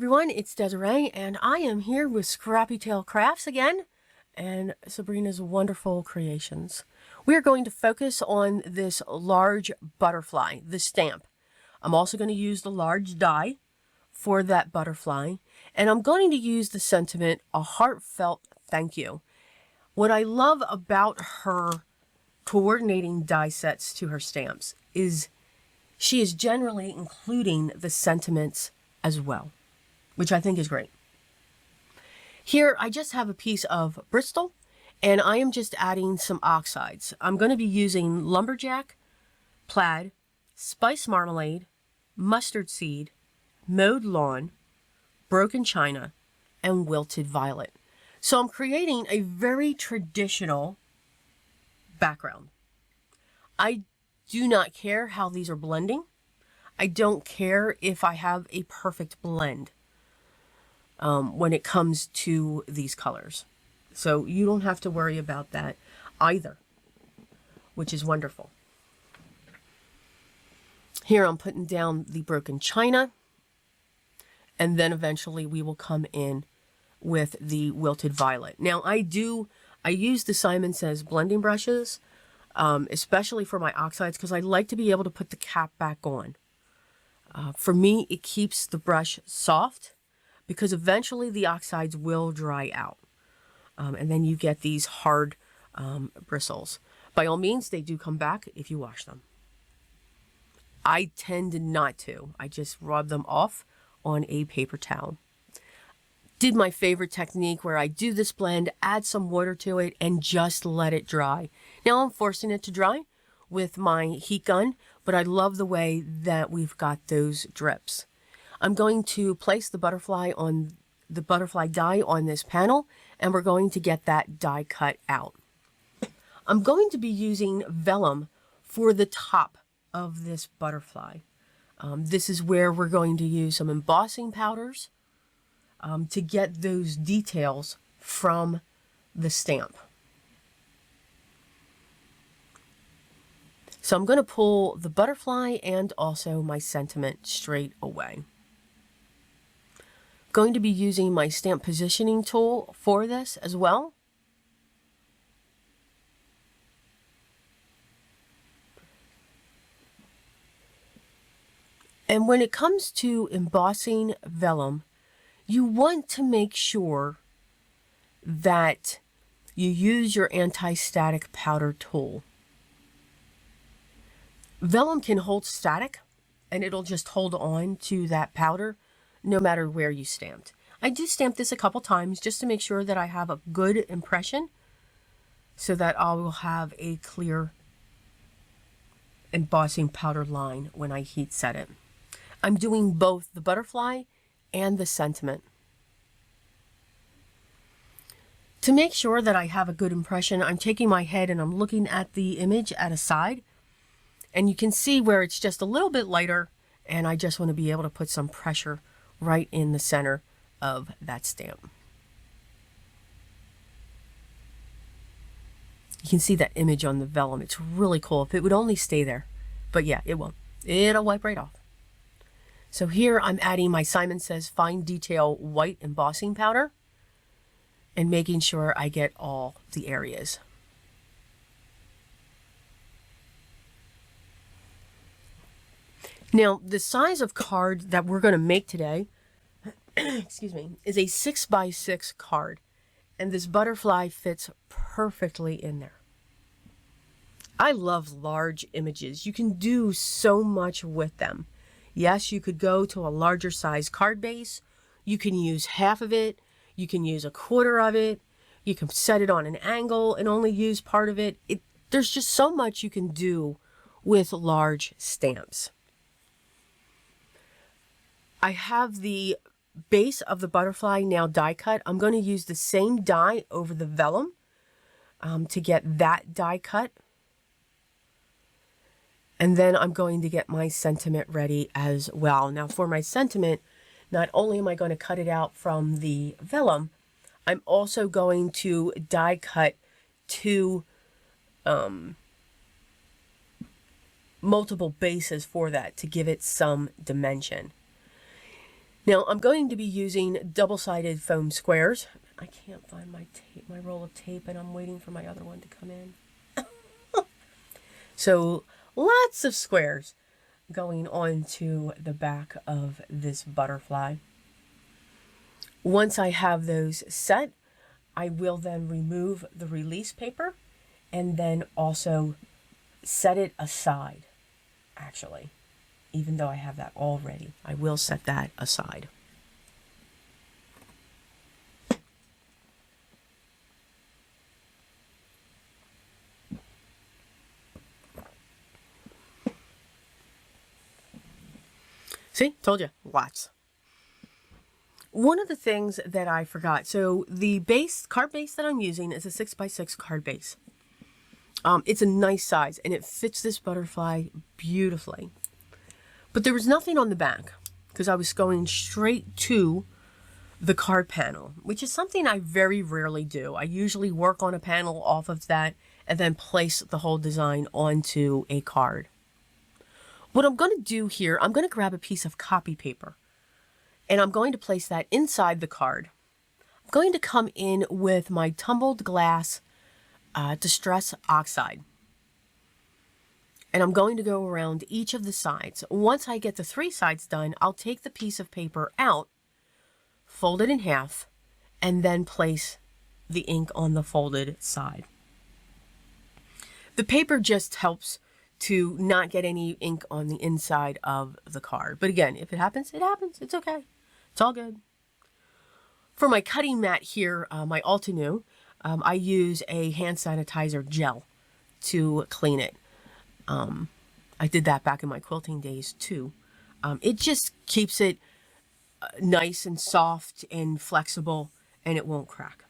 everyone, it's Desiree, and I am here with Scrappy Tail Crafts again, and Sabrina's wonderful creations. We are going to focus on this large butterfly, the stamp. I'm also going to use the large die for that butterfly, and I'm going to use the sentiment, a heartfelt thank you. What I love about her coordinating die sets to her stamps is she is generally including the sentiments as well, which I think is great. Here, I just have a piece of Bristol, and I am just adding some oxides. I'm going to be using lumberjack, plaid, spice marmalade, mustard seed, mowed lawn, broken china, and wilted violet. So I'm creating a very traditional background. I do not care how these are blending. I don't care if I have a perfect blend when it comes to these colors. So you don't have to worry about that either, which is wonderful. Here I'm putting down the broken china, and then eventually we will come in with the wilted violet. Now I use the Simon Says blending brushes, especially for my oxides, because I like to be able to put the cap back on. For me, it keeps the brush soft because eventually the oxides will dry out. And then you get these hard bristles. By all means, they do come back if you wash them. I tend not to. I just rub them off on a paper towel. Did my favorite technique where I do this blend, add some water to it, and just let it dry. Now I'm forcing it to dry with my heat gun, but I love the way that we've got those drips. I'm going to place the butterfly die on this panel, and we're going to get that die cut out. I'm going to be using Vellum for the top of this butterfly. This is where we're going to use some embossing powders to get those details from the stamp. So I'm going to pull the butterfly and also my sentiment straight away. Going to be using my stamp positioning tool for this as well. And when it comes to embossing vellum, you want to make sure that you use your anti-static powder tool. Vellum can hold static, and it'll just hold on to that powder no matter where you stamped. I do stamp this a couple times just to make sure that I have a good impression so that I will have a clear embossing powder line when I heat set it. I'm doing both the butterfly and the sentiment. To make sure that I have a good impression, I'm taking my head and I'm looking at the image at a side, and you can see where it's just a little bit lighter, and I just want to be able to put some pressure right in the center of that stamp. You can see that image on the vellum. It's really cool. If it would only stay there. But yeah, it won't. It'll wipe right off. So here I'm adding my Simon Says Fine Detail White Embossing Powder and making sure I get all the areas. Now, the size of card that we're going to make today, excuse me, is a 6x6 card, and this butterfly fits perfectly in there. I love large images. You can do so much with them. Yes, you could go to a larger size card base. You can use half of it. You can use a quarter of it. You can set it on an angle and only use part of it. There's just so much you can do with large stamps. I have the base of the butterfly now die cut. I'm going to use the same die over the vellum to get that die cut. And then I'm going to get my sentiment ready as well. Now for my sentiment, not only am I going to cut it out from the vellum, I'm also going to die cut two multiple bases for that to give it some dimension. Now I'm going to be using double-sided foam squares. I can't find my tape, my roll of tape, and I'm waiting for my other one to come in. So lots of squares going onto the back of this butterfly. Once I have those set, I will then remove the release paper and then also set it aside. Actually, even though I have that already, I will set that aside. See, told you, lots. One of the things that I forgot, so the card base that I'm using is a 6x6 card base. It's a nice size and it fits this butterfly beautifully. But there was nothing on the back because I was going straight to the card panel, which is something I very rarely do. I usually work on a panel off of that and then place the whole design onto a card. What I'm going to do here, I'm going to grab a piece of copy paper and I'm going to place that inside the card. I'm going to come in with my tumbled glass Distress Oxide. And I'm going to go around each of the sides. Once I get the 3 sides done, I'll take the piece of paper out, fold it in half, and then place the ink on the folded side. The paper just helps to not get any ink on the inside of the card. But again, if it happens, it happens. It's okay. It's all good. For my cutting mat here, my Altenew, I use a hand sanitizer gel to clean it. I did that back in my quilting days too. It just keeps it nice and soft and flexible and it won't crack.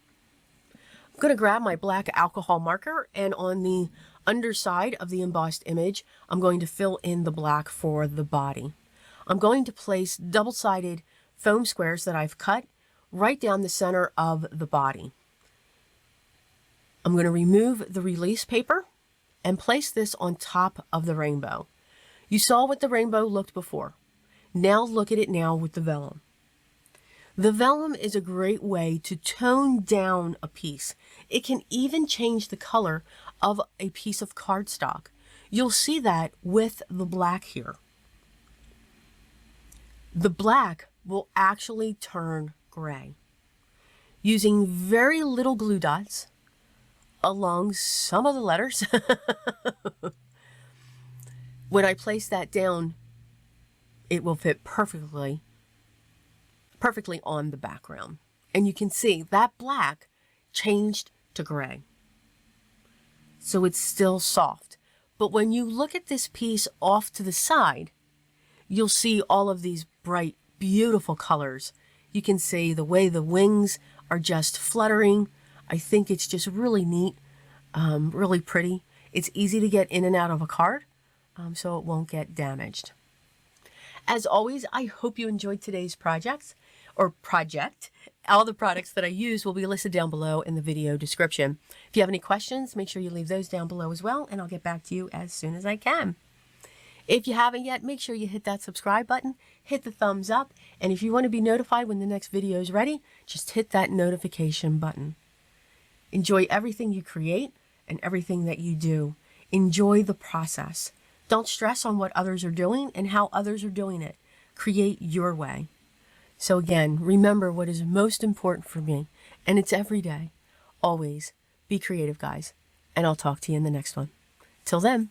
I'm going to grab my black alcohol marker and on the underside of the embossed image, I'm going to fill in the black for the body. I'm going to place double-sided foam squares that I've cut right down the center of the body. I'm going to remove the release paper and place this on top of the rainbow. You saw what the rainbow looked before. Now look at it now with the vellum. The vellum is a great way to tone down a piece. It can even change the color of a piece of cardstock. You'll see that with the black here. The black will actually turn gray. Using very little glue dots along some of the letters. When I place that down, it will fit perfectly on the background. And you can see that black changed to gray. So it's still soft. But when you look at this piece off to the side, you'll see all of these bright, beautiful colors. You can see the way the wings are just fluttering. I think it's just really neat, really pretty. It's easy to get in and out of a card, so it won't get damaged. As always, I hope you enjoyed today's project. All the products that I use will be listed down below in the video description. If you have any questions, make sure you leave those down below as well, and I'll get back to you as soon as I can. If you haven't yet, make sure you hit that subscribe button, hit the thumbs up, and if you want to be notified when the next video is ready, just hit that notification button. Enjoy everything you create and everything that you do. Enjoy the process. Don't stress on what others are doing and how others are doing it. Create your way. So again, remember what is most important for me, and it's every day. Always be creative, guys, and I'll talk to you in the next one. Till then.